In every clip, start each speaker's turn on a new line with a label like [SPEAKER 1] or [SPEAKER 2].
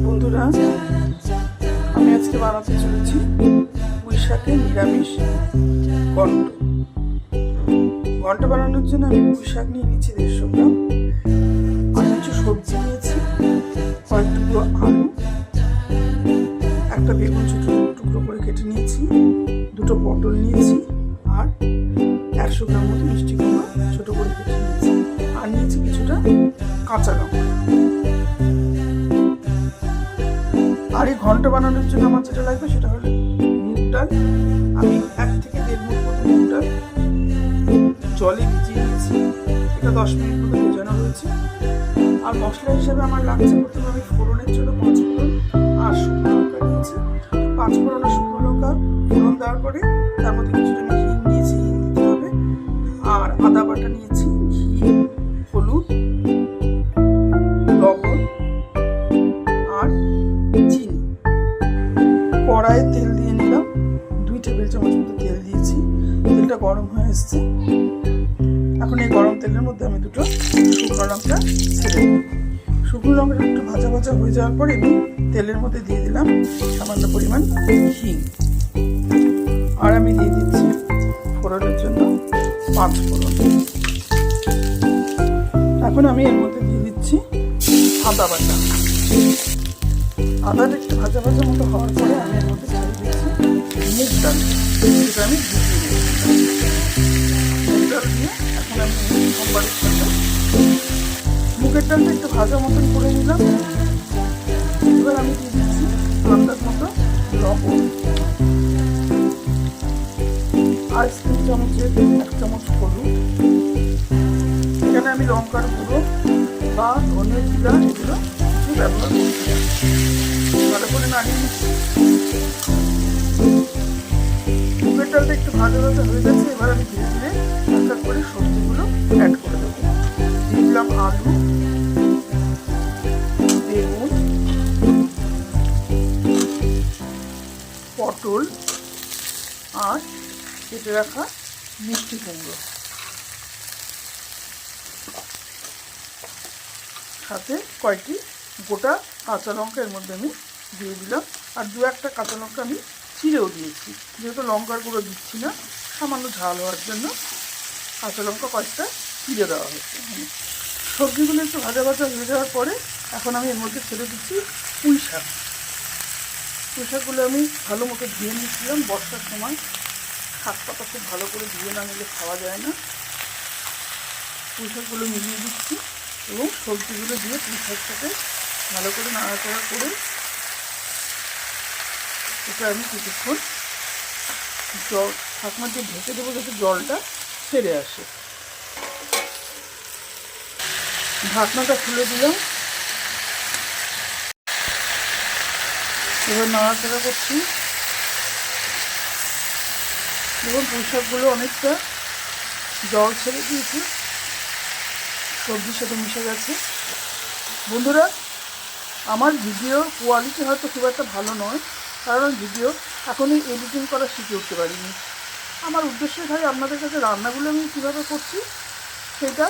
[SPEAKER 1] বন্ধুরা, আমি আজকে বানাতে চলেছি পুঁই শাকের নিরামিষ ঘন্ট। ঘন্ট বানানোর জন্য আমি পুঁই শাক নিয়ে নিচ্ছি 150 গ্রাম, আর কিছু সবজি নিয়েছি, কয়েক টুকরো আলু, একটা বেগুন ছোটো টুকরো করে কেটে নিয়েছি, দুটো পটল নিয়েছি, আর 100 গ্রাম মতো মিষ্টি কুমড়ো ছোটো করে কেটে নিয়েছি, আর নিয়েছি কিছুটা কাঁচা লঙ্কা। আর এই ঘন্ট বানানোর জন্য আমার যেটা লাগবে সেটা হলো মুগ ডাল। আমি 1 থেকে 1.5 মুঠ মতো মুগ ডাল জলে ভিজিয়ে নিয়েছি, এটা 10 মিনিট মতো ভেজানো রয়েছে। আর মশলা হিসাবে আমার লাগছে, প্রথমে আমি ফোড়নের জন্য 5 ফোড়ন আর শুকনো লঙ্কা নিয়েছি। 5 ফোড়ন আর শুকনো লঙ্কা ফোড়ন দেওয়ার পরে তার মধ্যে কিছুটা আমি হিং নিয়েছি, হিং দিতে হবে। আর আদা বাটা নিয়েছি, ঘি, হলুদ, লবণ আর চিনি। কড়াইয়ে তেল দিয়ে নিলাম, 2 টেবিল চামচ মতো তেল দিয়েছি। তেলটা গরম হয়ে এসছে, এখন এই গরম তেলের মধ্যে আমি দুটো শুকনো লঙ্কা ছেড়ে দিই। শুকনো লঙ্কাটা একটু ভাজা ভাজা হয়ে যাওয়ার পরে আমি তেলের মধ্যে দিয়ে দিলাম সামান্য পরিমাণ হিং। আর আমি দিয়ে দিচ্ছি ফোড়নের জন্য 5 ফোড়ন। এখন আমি এর মধ্যে দিয়ে দিচ্ছি আদা বাটা। আদাটা একটু ভাজা ভাজা মতো হওয়ার পরে আমি এর মধ্যে ছেড়ে দিচ্ছি মুগ ডাল, যেটা আমি ভিজিয়ে দিয়েছি। মুগ ডাল দিয়ে এখন আমি সোমবারের সাথে মুগের ডালটা একটু ভাজা মতন করে নিলাম। এবার আমি দিয়ে দিচ্ছি আন্দাজ মতো লবণ, আর 3 চামচের 1 চামচ হলুদ। এখানে আমি লঙ্কার গুঁড়ো বা ধনে জিরা এগুলো কিছু ব্যবহার করছি। ভালো করে নাড়িয়ে নিচ্ছি। মুগের ডালটা একটু ভাজা ভাজা হয়ে গেছে। এবার আমি ধীরে ধীরে এক এক করে সবজিগুলো অ্যাড করে দেবো। দিয়ে দিলাম আলু, বেগুন, পটল আর কেটে রাখা মিষ্টি কুমড়ো, সাথে কয়েকটি গোটা কাঁচা লঙ্কা এর মধ্যে আমি দিয়ে দিলাম। আর 2-1টা কাঁচা লঙ্কা আমি চিড়েও দিয়েছি, যেহেতু লঙ্কার গুঁড়ো দিচ্ছি না, সামান্য ঝাল হওয়ার জন্য কাঁচা লঙ্কা কয়েকটা চিড়ে দেওয়া হয়েছে। সবজিগুলো একটু ভাজা ভাজা হয়ে যাওয়ার পরে এখন আমি এর মধ্যে ছেড়ে দিচ্ছি পুঁই শাক। পুঁই শাকগুলো আমি ভালো মতো ধুয়ে নিয়েছিলাম। বর্ষার সময় শাক পাতা খুব ভালো করে ধুয়ে না নিলে খাওয়া যায় না। পুঁই শাকগুলো মিলিয়ে দিচ্ছি এবং সবজিগুলো দিয়ে পুঁই শাকটাকে ভালো করে নাড়াচাড়া করে এটা আমি কিছুক্ষণ জল ঢাকনা দিয়ে ঢেকে দেবো, যাতে জলটা ছেড়ে আসে। ঢাকনাটা খুলে দিলাম, এবার নাড়াচাড়া করছি। দেখুন পুঁই শাকগুলো অনেকটা জল ছেড়ে দিয়েছে, সবজির সাথে মিশে গেছে। বন্ধুরা, আমার ভিডিও কোয়ালিটি হয়তো খুব একটা ভালো নয়, কারণ ভিডিও এখনই এডিটিং করা শিখে উঠতে পারিনি। আমার উদ্দেশ্য খালি আপনাদের কাছে রান্নাগুলো আমি কীভাবে করছি সেটা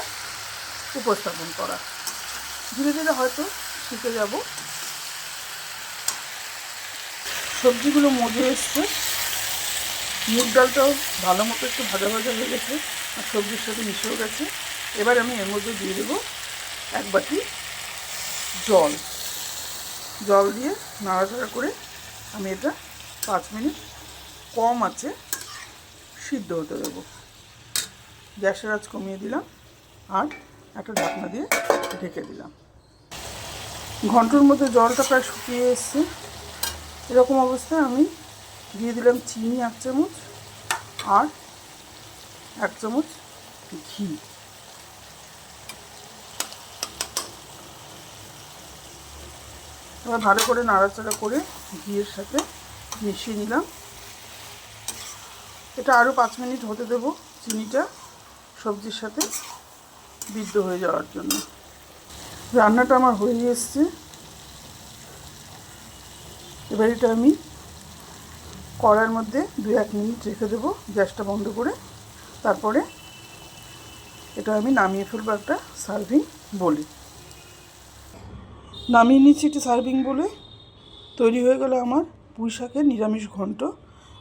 [SPEAKER 1] উপস্থাপন করা। ধীরে ধীরে হয়তো শিখে যাব। সবজিগুলো মজে এসছে, মুগ ডালটাও ভালো মতো একটু ভাজা ভাজা হয়ে গেছে আর সবজির সাথে মিশেও গেছে। এবার আমি এর মধ্যে দিয়ে দেবো 1 বাটি জল। জল দিয়ে নাড়াচাড়া করে আমি এটা 5 মিনিট কম আঁচে সিদ্ধ হতে দেবো। গ্যাসের আঁচ কমিয়ে দিলাম আর একটা ঢাকনা দিয়ে ঢেকে দিলাম। ঘন্টার মধ্যে জলটা প্রায় শুকিয়ে এসছে। এরকম অবস্থায় আমি দিয়ে দিলাম চিনি 1 চামচ আর 1 চামচ ঘি। এবার ভালো করে নাড়াচাড়া করে ঘিয়ের সাথে মিশিয়ে নিলাম। এটা আরও 5 মিনিট হতে দেবো, চিনিটা সবজির সাথে বিদ্ধ হয়ে যাওয়ার জন্য। রান্নাটা আমার হয়ে এসছে। এবার এটা আমি কড়াইয়ের মধ্যে 2-1 মিনিট রেখে দেবো গ্যাসটা বন্ধ করে। তারপরে এটা আমি নামিয়ে ফেলবো একটা সার্ভিং বলে। নামিয়ে নিচ্ছি একটি সার্ভিং বলে। তৈরি হয়ে গেল আমার পুঁই শাকের নিরামিষ ঘন্ট।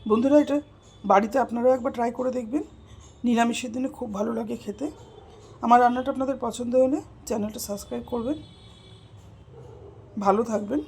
[SPEAKER 1] বন্ধুরা, এটা বাড়িতে আপনারাও একবার ট্রাই করে দেখবেন, নিরামিষের দিনে খুব ভালো লাগে খেতে। আমার রান্নাটা আপনাদের পছন্দ হলে চ্যানেলটা সাবস্ক্রাইব করবেন। ভালো থাকবেন।